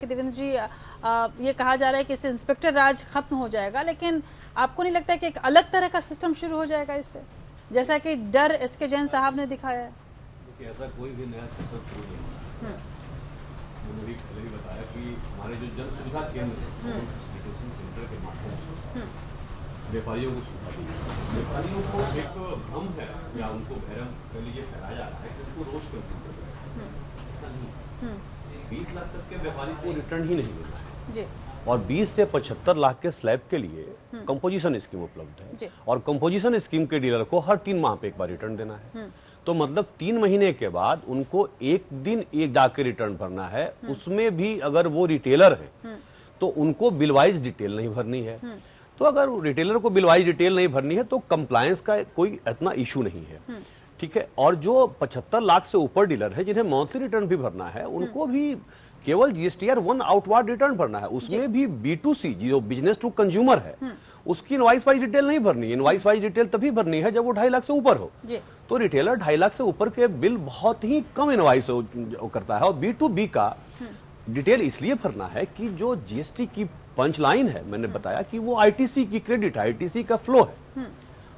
देवेंद्र जी, ये कहा जा रहा है कि इससे इंस्पेक्टर राज खत्म हो जाएगा, लेकिन आपको नहीं लगता कि एक अलग तरह का सिस्टम शुरू हो जाएगा इससे, जैसा कि डर एसके जैन साहब ने दिखाया है? ऐसा कोई भी नया सिस्टम शुरू नहीं होगा। मैंने भी पहले भी बताया कि हमारे जो जन सुविधा केंद्र है फैसिलिटेशन सेंटर के माध्यम से व्यापारियों को सुविधा दी। व्यापारियों को एक भ्रम है या उनको भैरम के लिए फैलाया जा रहा है कि उनको रोज कंप्यूटर ऐसा नहीं। 20 लाख तक के व्यापारी को रिटर्न ही नहीं मिलना है जी। और 20 से 75 लाख के स्लैब के लिए कंपोजिशन स्कीम उपलब्ध है और कंपोजिशन स्कीम के डीलर को हर 3 माह पे एक बार रिटर्न देना है। तो मतलब 3 महीने के बाद उनको एक दिन एक जाके रिटर्न भरना है। उसमें भी अगर वो रिटेलर है तो उनको बिलवाइज डिटेल नहीं भरनी है। तो अगर रिटेलर को बिलवाइज डिटेल नहीं भरनी है तो कंप्लायंस का कोई इतना इशू नहीं है, ठीक है। और जो 75 लाख से ऊपर डीलर है जिन्हें मंथली रिटर्न भी भरना है उनको भी केवल जीएसटीआर 1 आउटवार्ड रिटर्न भरना है। उसमें भी B2C जो बिजनेस टू कंज्यूमर है उसकी इनवाइस वाइज डिटेल नहीं भरनी। इनवाइस वाइज डिटेल तभी भरनी है जब वो 2.5 लाख से ऊपर हो। तो रिटेलर 2.5 लाख से ऊपर के बिल बहुत ही कम इनवाइस करता है। और B2B का डिटेल इसलिए भरना है कि जो जीएसटी की पंच लाइन है, मैंने बताया कि वो आईटीसी की क्रेडिट, आईटीसी का फ्लो है।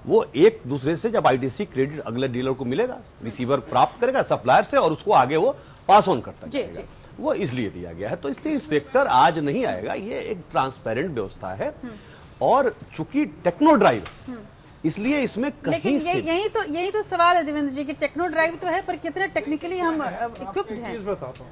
वो एक दूसरे से जब आईटीसी क्रेडिट अगले डीलर को मिलेगा, रिसीवर प्राप्त करेगा सप्लायर से और उसको आगे वो पास ऑन करता जाएगा। वो इसलिए दिया गया है। तो इसलिए इंस्पेक्टर आज नहीं आएगा, ये एक ट्रांसपेरेंट व्यवस्था है। और चूंकि टेक्नो ड्राइव इसलिए इसमें कहीं लेकिन यही तो सवाल है देवेंद्र जी कि टेक्नो ड्राइव तो है पर कितने टेक्निकली हम इक्विप्ड हैं।